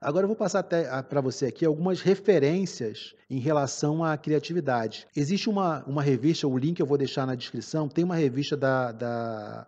Agora eu vou passar até para você aqui algumas referências em relação à criatividade. Existe uma revista, o link eu vou deixar na descrição, tem uma revista da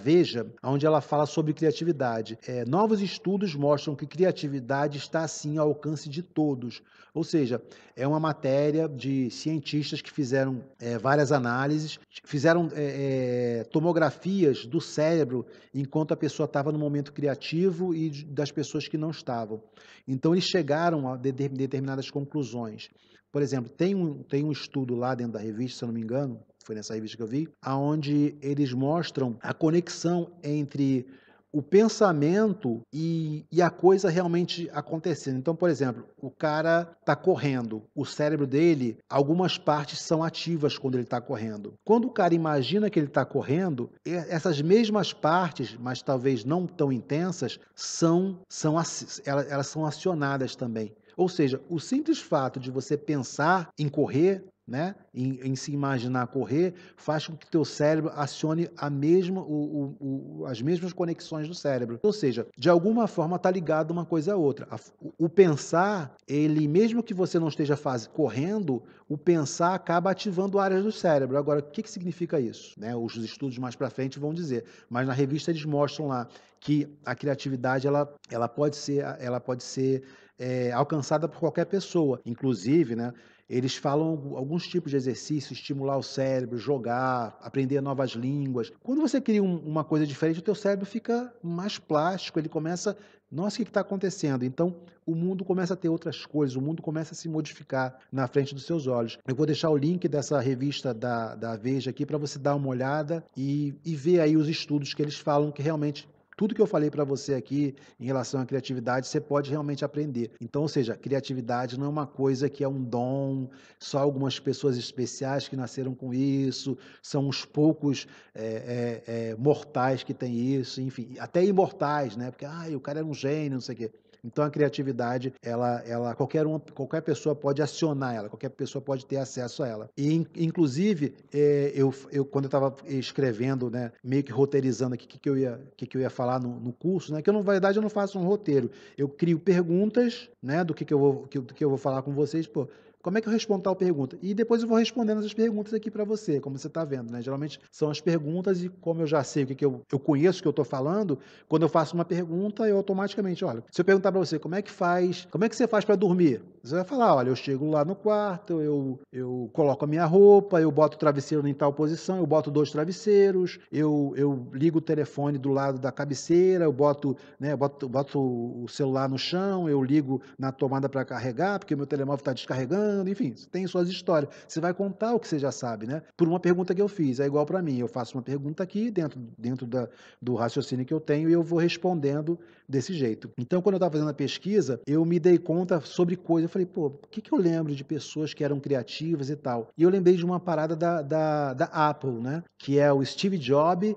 Veja, onde ela fala sobre criatividade. Novos estudos mostram que criatividade está, sim, ao alcance de todos. Ou seja, é uma matéria de cientistas que fizeram várias análises, fizeram tomografias do cérebro enquanto a pessoa estava no momento criativo e das pessoas que não estavam. Então, eles chegaram a determinadas conclusões. Por exemplo, tem um estudo lá dentro da revista, se eu não me engano, foi nessa revista que eu vi, aonde eles mostram a conexão entre o pensamento e a coisa realmente acontecendo. Então, por exemplo, o cara está correndo, o cérebro dele, algumas partes são ativas quando ele está correndo. Quando o cara imagina que ele está correndo, essas mesmas partes, mas talvez não tão intensas, elas são acionadas também. Ou seja, o simples fato de você pensar em correr, né, em se imaginar correr, faz com que o teu cérebro acione as mesmas conexões do cérebro. Ou seja, de alguma forma está ligado uma coisa a outra. O pensar, ele, mesmo que você não esteja correndo, o pensar acaba ativando áreas do cérebro. Agora, o que significa isso? Né, os estudos mais para frente vão dizer, mas na revista eles mostram lá que a criatividade ela pode ser alcançada por qualquer pessoa. Inclusive, né, eles falam alguns tipos de exercício, estimular o cérebro, jogar, aprender novas línguas. Quando você cria uma coisa diferente, o teu cérebro fica mais plástico, ele começa, nossa, o que está acontecendo? Então, o mundo começa a ter outras coisas, o mundo começa a se modificar na frente dos seus olhos. Eu vou deixar o link dessa revista da Veja aqui para você dar uma olhada e ver aí os estudos que eles falam que realmente tudo que eu falei para você aqui em relação à criatividade, você pode realmente aprender. Então, ou seja, criatividade não é uma coisa que é um dom, só algumas pessoas especiais que nasceram com isso, são uns poucos mortais que têm isso, enfim, até imortais, né? Porque o cara era um gênio, não sei o quê. Então a criatividade, qualquer pessoa pode acionar ela, qualquer pessoa pode ter acesso a ela. E inclusive quando eu estava escrevendo, né, meio que roteirizando aqui o que eu ia falar no curso, né, que eu, na verdade, eu não faço um roteiro, eu crio perguntas, né, do que eu vou falar com vocês, pô. Como é que eu respondo tal pergunta? E depois eu vou respondendo essas perguntas aqui para você, como você está vendo, né? Geralmente são as perguntas e como eu já sei eu conheço o que eu estou falando, quando eu faço uma pergunta, eu automaticamente, olha, se eu perguntar para você como é que você faz para dormir? Você vai falar, olha, eu chego lá no quarto, eu coloco a minha roupa, eu boto o travesseiro em tal posição, eu boto 2 travesseiros, eu ligo o telefone do lado da cabeceira, eu boto, né, boto o celular no chão, eu ligo na tomada para carregar, porque o meu telemóvel está descarregando, enfim, tem suas histórias. Você vai contar o que você já sabe, né? Por uma pergunta que eu fiz, é igual para mim, eu faço uma pergunta aqui dentro do raciocínio que eu tenho e eu vou respondendo desse jeito. Então, quando eu estava fazendo a pesquisa, eu me dei conta sobre coisas. Eu falei, pô, o que eu lembro de pessoas que eram criativas e tal? E eu lembrei de uma parada da Apple, né? Que é o Steve Jobs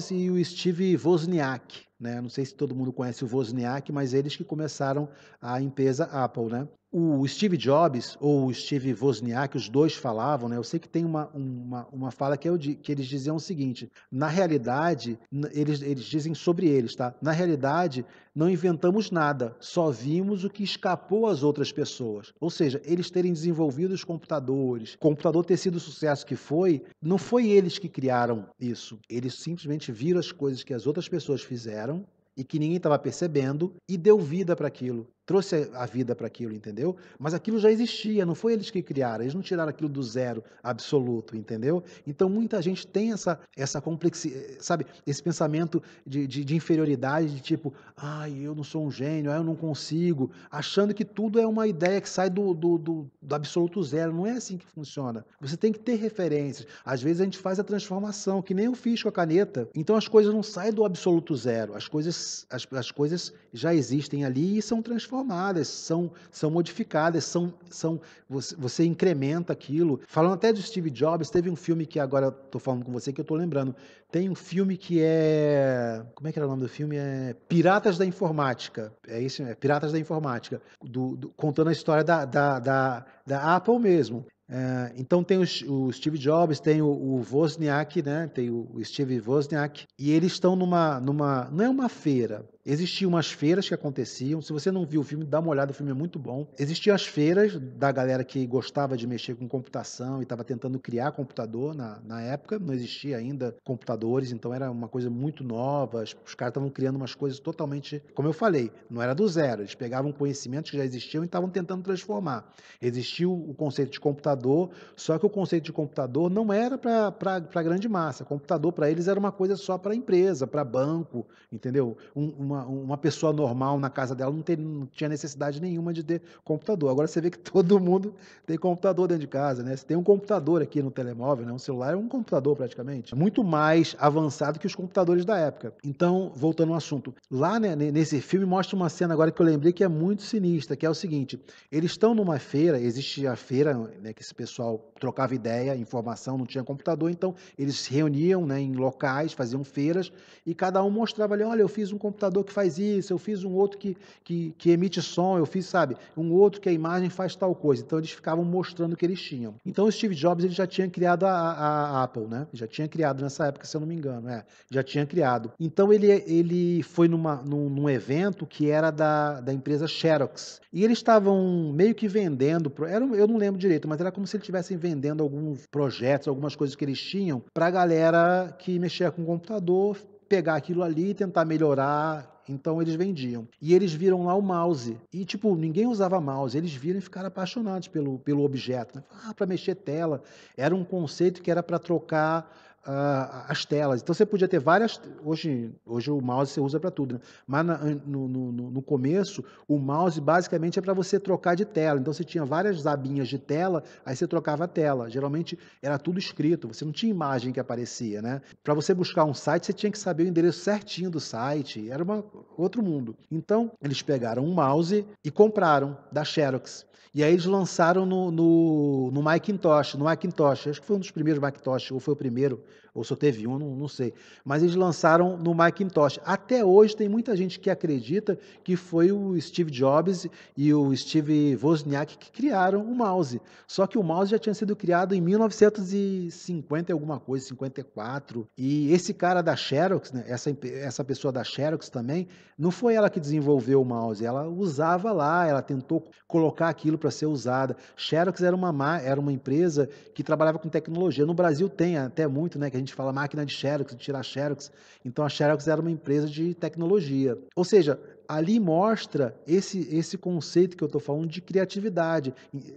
e o Steve Wozniak, né? Não sei se todo mundo conhece o Wozniak, mas eles que começaram a empresa Apple, né? O Steve Jobs ou o Steve Wozniak, os dois falavam, né? Eu sei que tem uma fala que eles diziam o seguinte: na realidade, eles dizem sobre eles, tá? Na realidade, não inventamos nada, só vimos o que escapou às outras pessoas. Ou seja, eles terem desenvolvido os computadores, o computador ter sido o sucesso que foi, não foi eles que criaram isso. Eles simplesmente viram as coisas que as outras pessoas fizeram e que ninguém estava percebendo e deu vida para aquilo. Trouxe a vida para aquilo, entendeu? Mas aquilo já existia, não foi eles que criaram, eles não tiraram aquilo do zero absoluto, entendeu? Então muita gente tem essa complexidade, sabe? Esse pensamento de inferioridade, de tipo, eu não sou um gênio, eu não consigo, achando que tudo é uma ideia que sai do absoluto zero. Não é assim que funciona. Você tem que ter referências. Às vezes a gente faz a transformação, que nem eu fiz com a caneta. Então as coisas não saem do absoluto zero. As coisas já existem ali e são transformadas, são modificadas, você incrementa aquilo. Falando até de Steve Jobs, teve um filme que agora estou falando com você que eu estou lembrando. Tem um filme que é. Como é que era o nome do filme? É Piratas da Informática. É isso, é Piratas da Informática. Contando a história da Apple mesmo. Então tem o Steve Jobs, tem o Wozniak, né? Tem o Steve Wozniak, e eles estão não é uma feira, Existiam umas feiras que aconteciam, se você não viu o filme, dá uma olhada, o filme é muito bom. Existiam as feiras da galera que gostava de mexer com computação e estava tentando criar computador na época, não existia ainda computadores, então era uma coisa muito nova, os caras estavam criando umas coisas totalmente, como eu falei, não era do zero, eles pegavam conhecimentos que já existiam e estavam tentando transformar. Existia o conceito de computador, só que o conceito de computador não era para a grande massa, computador para eles era uma coisa só para empresa, para banco, entendeu? Uma pessoa normal na casa dela não tinha necessidade nenhuma de ter computador. Agora você vê que todo mundo tem computador dentro de casa, né? Você tem um computador aqui no telemóvel, né? Um celular é um computador praticamente. Muito mais avançado que os computadores da época. Então, voltando ao assunto, lá, né, nesse filme mostra uma cena agora que eu lembrei que é muito sinistra, que é o seguinte, eles estão numa feira, existe a feira, né, que esse pessoal trocava ideia, informação, não tinha computador, então eles se reuniam, né, em locais, faziam feiras, e cada um mostrava ali, olha, eu fiz um computador que faz isso, eu fiz um outro que emite som, eu fiz, sabe, um outro que a imagem faz tal coisa. Então eles ficavam mostrando o que eles tinham. Então o Steve Jobs ele já tinha criado a Apple, né? Já tinha criado nessa época, se eu não me engano, já tinha criado. Então ele foi num evento que era da empresa Xerox. E eles estavam meio que vendendo, eu não lembro direito, mas era como se eles estivessem vendendo alguns projetos, algumas coisas que eles tinham para a galera que mexia com o computador, pegar aquilo ali e tentar melhorar. Então eles vendiam. E eles viram lá o mouse. E, tipo, ninguém usava mouse. Eles viram e ficaram apaixonados pelo objeto, né? Para mexer tela. Era um conceito que era para trocar as telas. Então você podia ter várias. Hoje o mouse você usa para tudo, né? Mas no começo, o mouse basicamente é para você trocar de tela. Então você tinha várias abinhas de tela, aí você trocava a tela. Geralmente era tudo escrito, você não tinha imagem que aparecia, né? Para você buscar um site, você tinha que saber o endereço certinho do site. Era outro mundo. Então eles pegaram um mouse e compraram da Xerox. E aí eles lançaram no Macintosh, acho que foi um dos primeiros Macintosh, ou foi o primeiro, ou só teve um, não sei. Mas eles lançaram no Macintosh. Até hoje tem muita gente que acredita que foi o Steve Jobs e o Steve Wozniak que criaram o mouse. Só que o mouse já tinha sido criado em 1950 e alguma coisa, 54. E esse cara da Xerox, né, essa pessoa da Xerox também, não foi ela que desenvolveu o mouse, ela usava lá, ela tentou colocar aquilo para ser usada. Xerox era uma empresa que trabalhava com tecnologia. No Brasil tem até muito, né, que a gente fala máquina de Xerox, de tirar Xerox. Então a Xerox era uma empresa de tecnologia. Ou seja, ali mostra esse conceito que eu estou falando de criatividade,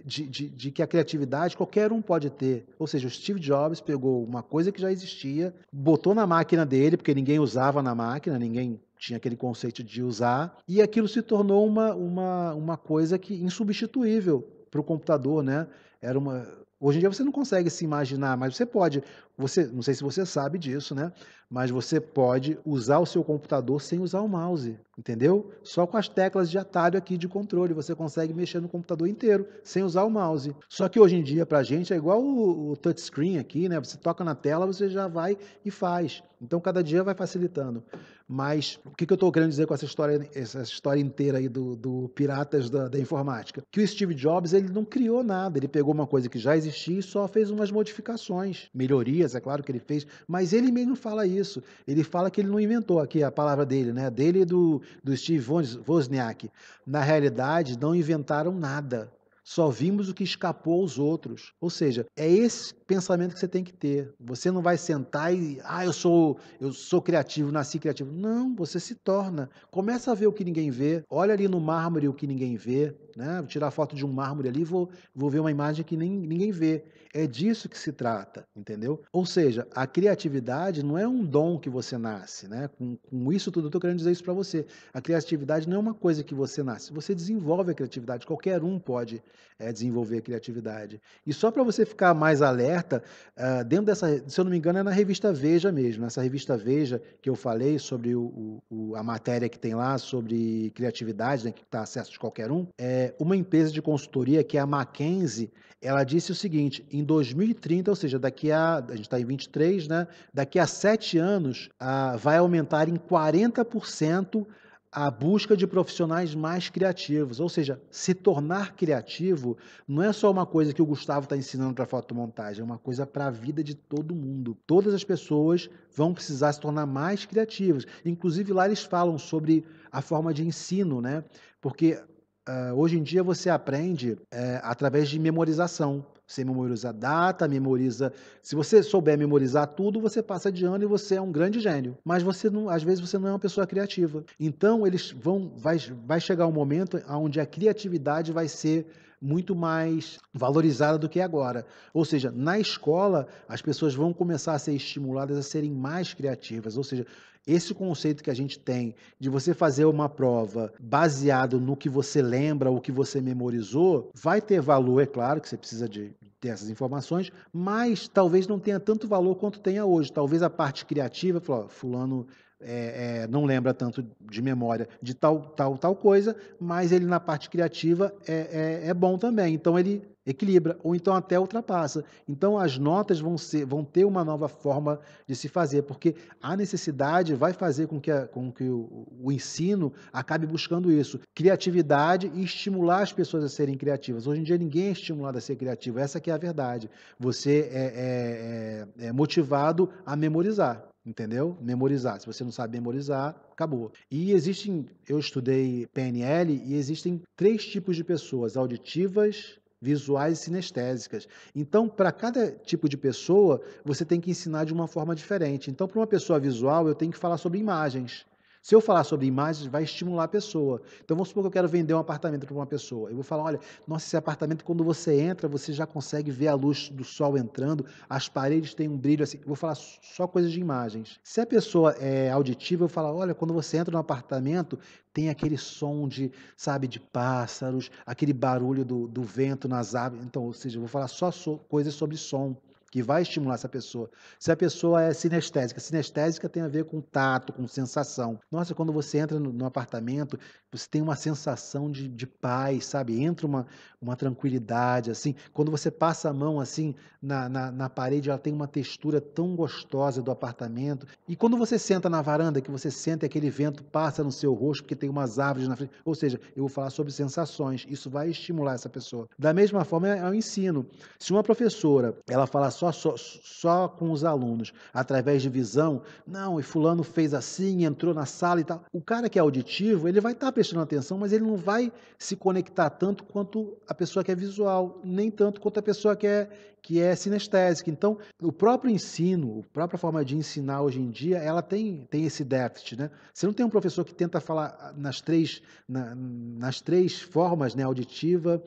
de que a criatividade qualquer um pode ter. Ou seja, o Steve Jobs pegou uma coisa que já existia, botou na máquina dele, porque ninguém usava na máquina, ninguém tinha aquele conceito de usar, e aquilo se tornou uma coisa que insubstituível para o computador, né? Hoje em dia você não consegue se imaginar, mas não sei se você sabe disso, né? Mas você pode usar o seu computador sem usar o mouse, entendeu? Só com as teclas de atalho aqui de controle, você consegue mexer no computador inteiro, sem usar o mouse. Só que hoje em dia, pra gente, é igual o touchscreen aqui, né? Você toca na tela, você já vai e faz. Então, cada dia vai facilitando. Mas o que eu estou querendo dizer com essa história inteira aí do Piratas da Informática? Que o Steve Jobs ele não criou nada, ele pegou uma coisa que já existia e só fez umas modificações, melhorias, é claro que ele fez, mas ele mesmo fala isso. Ele fala que ele não inventou aqui a palavra dele, né? Dele e do Steve Wozniak. Na realidade, não inventaram nada. Só vimos o que escapou aos outros. Ou seja, é esse pensamento que você tem que ter. Você não vai sentar e, eu sou criativo, nasci criativo. Não, você se torna. Começa a ver o que ninguém vê. Olha ali no mármore o que ninguém vê, né? Vou tirar foto de um mármore ali, vou ver uma imagem que ninguém vê. É disso que se trata, entendeu? Ou seja, a criatividade não é um dom que você nasce, né? Com isso tudo, eu estou querendo dizer isso para você. A criatividade não é uma coisa que você nasce, você desenvolve a criatividade. Qualquer um pode desenvolver a criatividade. E só para você ficar mais alerta, dentro dessa, se eu não me engano, é na revista Veja mesmo. Essa revista Veja que eu falei sobre a matéria que tem lá sobre criatividade, né, que está acesso de qualquer um, uma empresa de consultoria, que é a McKinsey, ela disse o seguinte, em 2030, ou seja, a gente está em 23, né? Daqui a 7 anos, vai aumentar em 40% a busca de profissionais mais criativos, ou seja, se tornar criativo não é só uma coisa que o Gustavo está ensinando para fotomontagem, é uma coisa para a vida de todo mundo. Todas as pessoas vão precisar se tornar mais criativas. Inclusive lá eles falam sobre a forma de ensino, né? Porque hoje em dia você aprende através de memorização. Você memoriza data, memoriza. Se você souber memorizar tudo, você passa de ano e você é um grande gênio. Mas você não, às vezes você não é uma pessoa criativa. Então vai chegar um momento onde a criatividade vai ser muito mais valorizada do que agora. Ou seja, na escola as pessoas vão começar a ser estimuladas a serem mais criativas. Ou seja, esse conceito que a gente tem de você fazer uma prova baseado no que você lembra ou que você memorizou, vai ter valor, é claro que você precisa de ter essas informações, mas talvez não tenha tanto valor quanto tenha hoje. Talvez a parte criativa, falar, fulano não lembra tanto de memória de tal coisa, mas ele na parte criativa é bom também. Então ele equilibra, ou então até ultrapassa. Então as notas vão ter uma nova forma de se fazer, porque a necessidade vai fazer com que o ensino acabe buscando isso, criatividade e estimular as pessoas a serem criativas. Hoje em dia ninguém é estimulado a ser criativo, essa que é a verdade. Você é motivado a memorizar. Entendeu? Memorizar. Se você não sabe memorizar, acabou. Eu estudei PNL e existem 3 tipos de pessoas: auditivas, visuais e sinestésicas. Então, para cada tipo de pessoa, você tem que ensinar de uma forma diferente. Então, para uma pessoa visual, eu tenho que falar sobre imagens. Se eu falar sobre imagens, vai estimular a pessoa. Então, vamos supor que eu quero vender um apartamento para uma pessoa. Eu vou falar, olha, nossa, esse apartamento, quando você entra, você já consegue ver a luz do sol entrando, as paredes têm um brilho assim. Eu vou falar só coisas de imagens. Se a pessoa é auditiva, eu falo, olha, quando você entra no apartamento, tem aquele som de, sabe, de pássaros, aquele barulho do vento nas árvores. Então, ou seja, eu vou falar só coisas sobre som, que vai estimular essa pessoa. Se a pessoa é sinestésica tem a ver com tato, com sensação. Nossa, quando você entra no apartamento, você tem uma sensação de paz, sabe? Entra uma tranquilidade, assim. Quando você passa a mão, assim, na parede, ela tem uma textura tão gostosa do apartamento. E quando você senta na varanda, que você sente aquele vento passa no seu rosto, porque tem umas árvores na frente. Ou seja, eu vou falar sobre sensações. Isso vai estimular essa pessoa. Da mesma forma, é o ensino. Se uma professora, ela fala só com os alunos, através de visão, não, e fulano fez assim, entrou na sala e tal. O cara que é auditivo, ele vai estar prestando atenção, mas ele não vai se conectar tanto quanto a pessoa que é visual, nem tanto quanto a pessoa que é sinestésica. Então, o próprio ensino, a própria forma de ensinar hoje em dia, ela tem esse déficit, né? Você não tem um professor que tenta falar nas três formas, né? Auditiva,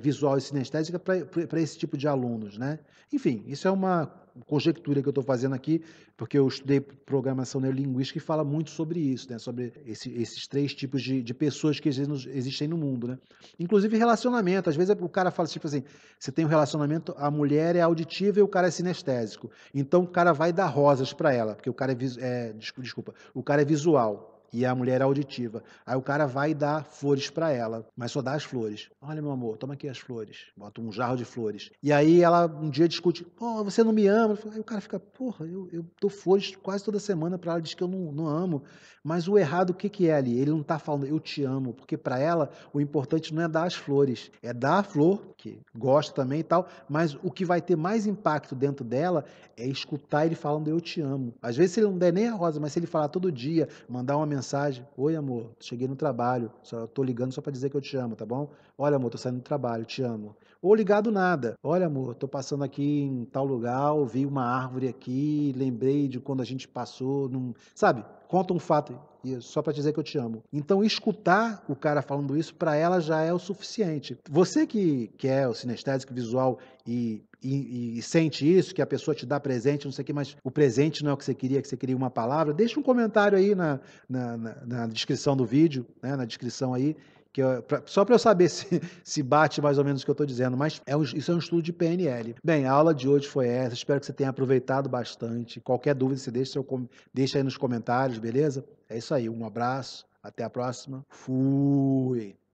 visual e sinestésica para esse tipo de alunos, né? Enfim, isso é uma conjectura que eu estou fazendo aqui, porque eu estudei programação neurolinguística e fala muito sobre isso, né? Sobre esses 3 tipos de pessoas que existem no mundo, né? Inclusive relacionamento. Às vezes o cara fala tipo assim, você tem um relacionamento, a mulher é auditiva e o cara é sinestésico. Então o cara vai dar rosas para ela, porque o cara desculpa, o cara é visual e a mulher é auditiva. Aí o cara vai dar flores para ela, mas só dá as flores. Olha, meu amor, toma aqui as flores. Bota um jarro de flores. E aí ela um dia discute, pô, você não me ama? Aí o cara fica, porra, eu dou flores quase toda semana para ela, diz que eu não amo. Mas o errado, o que que é ali? Ele não está falando, eu te amo, porque para ela o importante não é dar as flores, é dar a flor, que gosta também e tal, mas o que vai ter mais impacto dentro dela é escutar ele falando eu te amo. Às vezes se ele não der nem a rosa, mas se ele falar todo dia, mandar uma mensagem, oi amor, cheguei no trabalho, só tô ligando só para dizer que eu te amo, tá bom? Olha amor, tô saindo do trabalho, te amo. Ou ligado nada, olha amor, tô passando aqui em tal lugar, vi uma árvore aqui, lembrei de quando a gente passou, sabe? Conta um fato só para dizer que eu te amo. Então, escutar o cara falando isso, para ela já é o suficiente. Você que é o sinestésico visual e sente isso, que a pessoa te dá presente, não sei o que, mas o presente não é o que você queria uma palavra, deixa um comentário aí na descrição do vídeo, né, na descrição aí, só para eu saber se bate mais ou menos o que eu estou dizendo, mas isso é um estudo de PNL. Bem, a aula de hoje foi essa, espero que você tenha aproveitado bastante. Qualquer dúvida, você deixa aí nos comentários, beleza? É isso aí, um abraço, até a próxima. Fui!